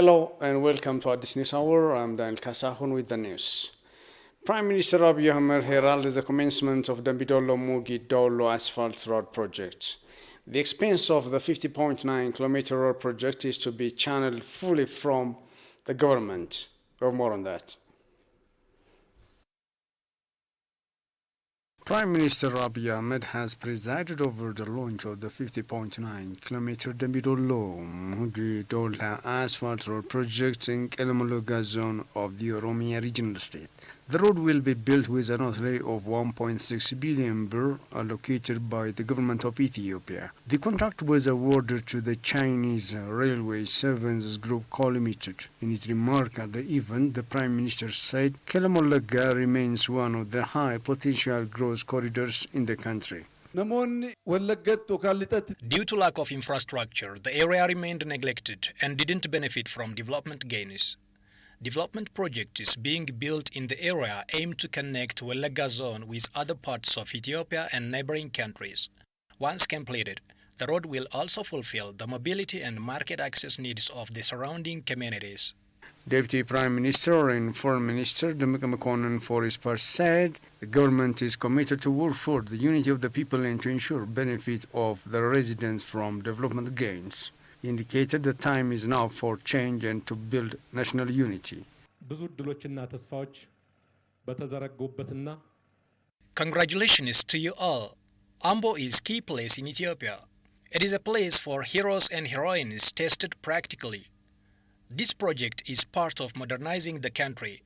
Hello and welcome to Addis News Hour. I'm Daniel Kasahun with the news. Prime Minister Abiy Ahmed heralded the commencement of the Dambi-Dollo-Mugi Dollo Asphalt Road project. The expense of the 50.9-kilometer road project is to be channeled fully from the government. We'll have more on that. Prime Minister Abiy Ahmed has presided over the launch of the 50.9-kilometer Dambi-Dollo-Mugi Dollo Asphalt Road project in Kelemologa zone of the Oromia regional state. The road will be built with an outlay of 1.6 billion birr allocated by the government of Ethiopia. The contract was awarded to the Chinese Railway Servants Group Co. Limited. In its remark at the event, the Prime Minister said Kelemologa remains one of the high potential growth corridors in the country. Due to lack of infrastructure, the area remained neglected and didn't benefit from development gains. Development projects being built in the area aim to connect Wallagga zone with other parts of Ethiopia and neighboring countries. Once completed, the road will also fulfill the mobility and market access needs of the surrounding communities. Deputy Prime Minister and Foreign Minister Demeke Mekonnen for his part said the government is committed to work for the unity of the people and to ensure benefit of the residents from development gains. He indicated the time is now for change and to build national unity. Congratulations to you all. Ambo is key place in Ethiopia. It is a place for heroes and heroines tested practically. This project is part of modernizing the country.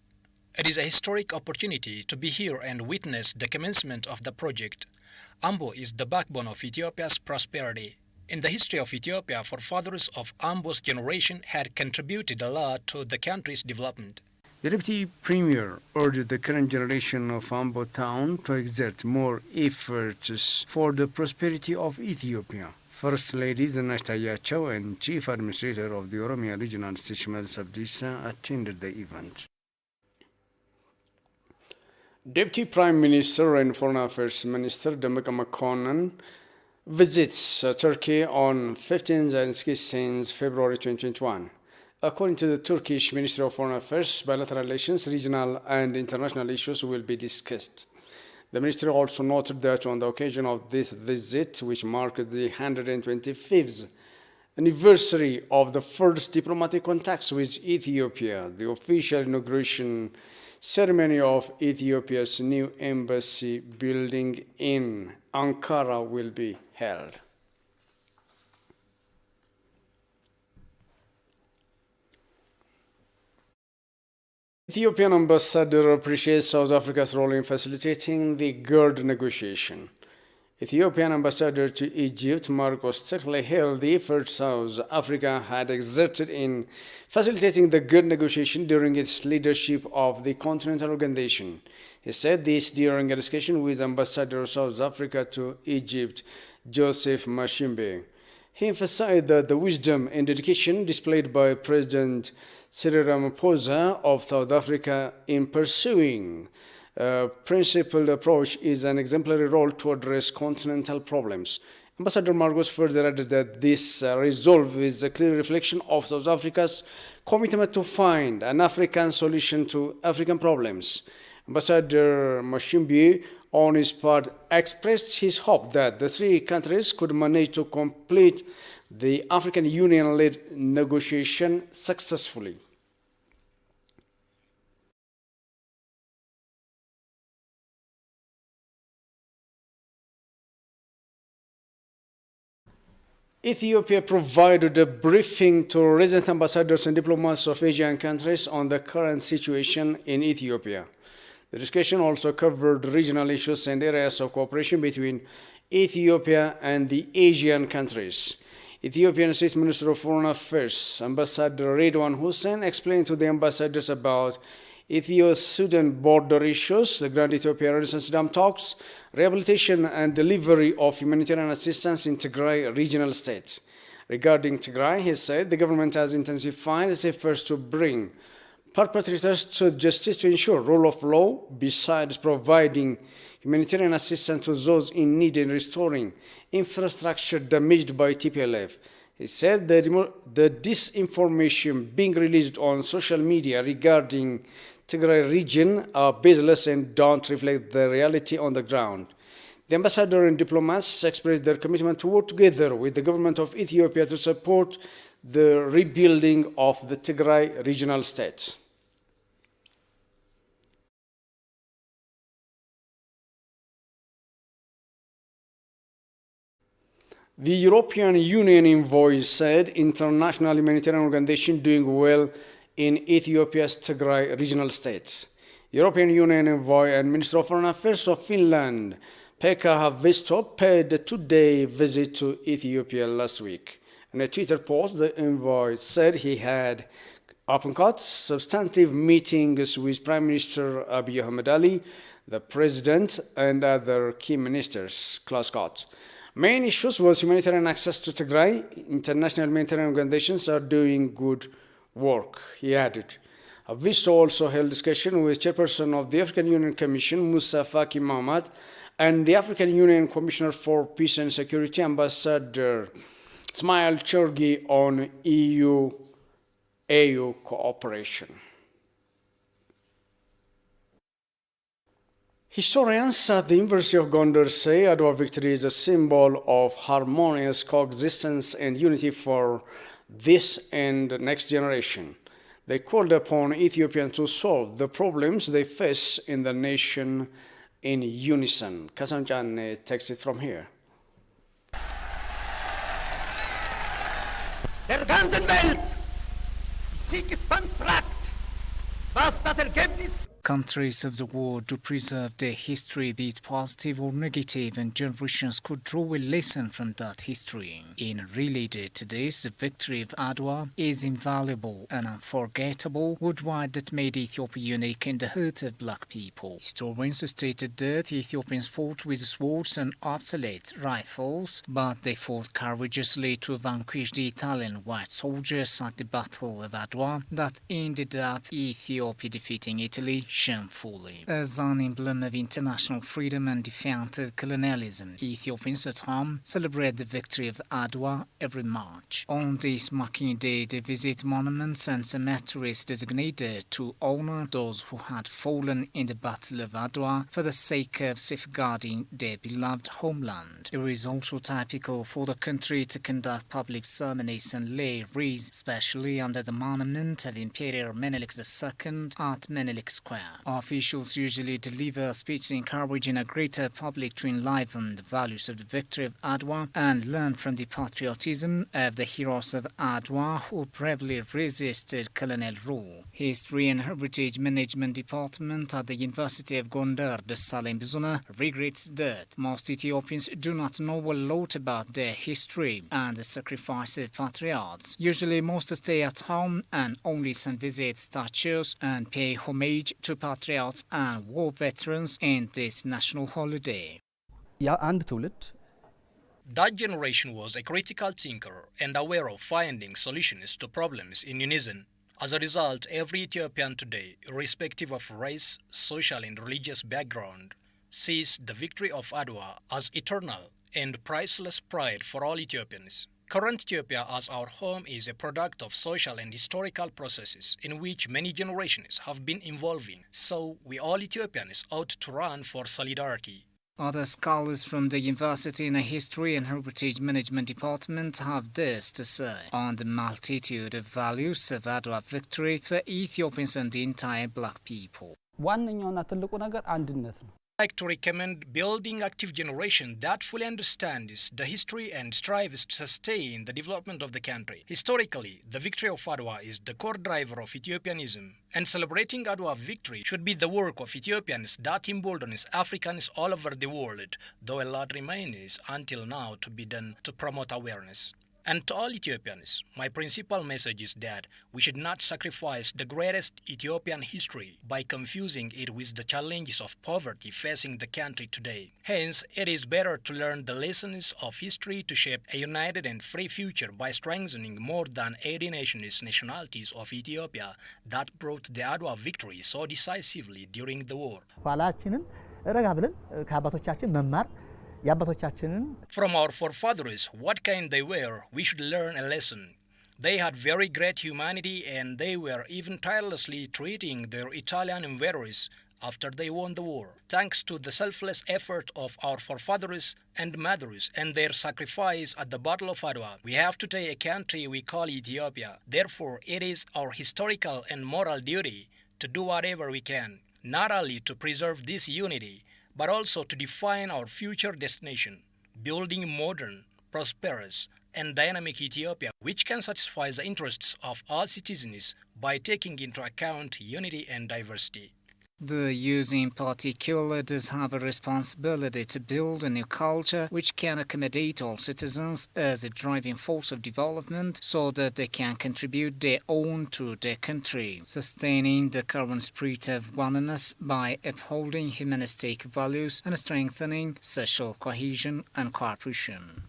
It is a historic opportunity to be here and witness the commencement of the project. Ambo is the backbone of Ethiopia's prosperity. In the history of Ethiopia, forefathers of Ambo's generation had contributed a lot to the country's development. The Deputy Premier urged the current generation of Ambo town to exert more efforts for the prosperity of Ethiopia. First Lady Zinash Tayachaw and Chief Administrator of the Oromia Regional State Shimellis Abdiisa attended the event. Deputy Prime Minister and Foreign Affairs Minister Demeke Mekonnen visits Turkey on 15th and 16th February 2021. According to the Turkish Ministry of Foreign Affairs, bilateral relations, regional and international issues will be discussed. The ministry also noted that on the occasion of this visit, which marked the 125th anniversary of the first diplomatic contacts with Ethiopia, the official inauguration ceremony of Ethiopia's new embassy building in Ankara will be held. Ethiopian ambassador appreciates South Africa's role in facilitating the GERD negotiation. Ethiopian ambassador to Egypt, Marcos Tekle, hailed the effort South Africa had exerted in facilitating the GERD negotiation during its leadership of the Continental Organization. He said this during a discussion with Ambassador of South Africa to Egypt, Joseph Mashimbe. He emphasized that the wisdom and dedication displayed by President Cyril Ramaphosa of South Africa in pursuing a principled approach is an exemplary role to address continental problems. Ambassador Marcos further added that this resolve is a clear reflection of South Africa's commitment to find an African solution to African problems. Ambassador Mashimbe, on his part, expressed his hope that the three countries could manage to complete the African Union-led negotiation successfully. Ethiopia provided a briefing to resident ambassadors and diplomats of Asian countries on the current situation in Ethiopia. The discussion also covered regional issues and areas of cooperation between Ethiopia and the Asian countries. Ethiopian State Minister of Foreign Affairs, Ambassador Redwan Hussein, explained to the ambassadors about Ethio-Sudan border issues, the Grand Ethiopian Renaissance Dam talks, rehabilitation and delivery of humanitarian assistance in Tigray regional state. Regarding Tigray, he said the government has intensified its efforts to bring perpetrators to justice to ensure rule of law, besides providing humanitarian assistance to those in need and restoring infrastructure damaged by TPLF. He said the disinformation being released on social media regarding Tigray region are baseless and don't reflect the reality on the ground. The ambassador and diplomats expressed their commitment to work together with the government of Ethiopia to support the rebuilding of the Tigray regional state. The European Union envoy said international humanitarian organization doing well in Ethiopia's Tigray regional state. European Union envoy and Minister of Foreign Affairs of Finland, Pekka Haavisto, paid a two-day visit to Ethiopia last week. In a Twitter post, the envoy said he had open-cut substantive meetings with Prime Minister Abiy Ahmed Ali, the President, and other key ministers, close quote. Main issues was humanitarian access to Tigray. International humanitarian organizations are doing good work, he added. Haavisto also held discussion with Chairperson of the African Union Commission, Musa Faki Mahamat, and the African Union Commissioner for Peace and Security, Ambassador Ismail Chorgi, on EU-AU cooperation. Historians at the University of Gondar say Adwa victory is a symbol of harmonious coexistence and unity for this and next generation. They called upon Ethiopians to solve the problems they face in the nation in unison. Kasanchan takes it from here. Der ganzen Welt sich ist fragt, was das Ergebnis. Countries of the world do preserve their history, be it positive or negative, and generations could draw a lesson from that history. In related to this, the victory of Adwa is invaluable and unforgettable worldwide that made Ethiopia unique in the heart of black people. Historians stated that Ethiopians fought with swords and obsolete rifles, but they fought courageously to vanquish the Italian white soldiers at the Battle of Adwa that ended up Ethiopia defeating Italy shamefully. As an emblem of international freedom and defiance of colonialism, Ethiopians at home celebrate the victory of Adwa every March. On this marking day, they visit monuments and cemeteries designated to honor those who had fallen in the Battle of Adwa for the sake of safeguarding their beloved homeland. It is also typical for the country to conduct public ceremonies and lay wreaths, especially under the monument of Emperor Menelik II at Menelik Square. Officials usually deliver a speech encouraging a greater public to enliven the values of the victory of Adwa and learn from the patriotism of the heroes of Adwa who bravely resisted colonial rule. History and Heritage Management Department at the University of Gondar, Desalegn Bizuna, regrets that most Ethiopians do not know a lot about their history and the sacrifice of patriots. Usually most stay at home and only some visit statues and pay homage to patriots and war veterans in this national holiday. That generation was a critical thinker and aware of finding solutions to problems in unison. As a result, every Ethiopian today, irrespective of race, social and religious background, sees the victory of Adwa as eternal and priceless pride for all Ethiopians. Current Ethiopia as our home is a product of social and historical processes in which many generations have been evolving, so we all Ethiopians ought to run for solidarity. Other scholars from the University in the History and Heritage Management Department have this to say on the multitude of values of Adwa victory for Ethiopians and the entire black people. I'd like to recommend building active generation that fully understands the history and strives to sustain the development of the country. Historically, the victory of Adwa is the core driver of Ethiopianism, and celebrating Adwa victory should be the work of Ethiopians that emboldens Africans all over the world, though a lot remains until now to be done to promote awareness. And to all Ethiopians, my principal message is that we should not sacrifice the greatest Ethiopian history by confusing it with the challenges of poverty facing the country today. Hence, it is better to learn the lessons of history to shape a united and free future by strengthening more than 80 nationalities of Ethiopia that brought the Adwa victory so decisively during the war. የአባቶቻችንን From our forefathers, what kind they were, we should learn a lesson. They had very great humanity and they were even tirelessly treating their Italian invaders after they won the war. Thanks to the selfless effort of our forefathers and mothers and their sacrifice at the Battle of Adwa, we have today a country we call Ethiopia. Therefore, it is our historical and moral duty to do whatever we can, not only to preserve this unity, but also to define our future destination, building modern, prosperous, and dynamic Ethiopia, which can satisfy the interests of all citizens by taking into account unity and diversity. The youth in particular does have a responsibility to build a new culture which can accommodate all citizens as a driving force of development so that they can contribute their own to their country, sustaining the current spirit of oneness by upholding humanistic values and strengthening social cohesion and cooperation.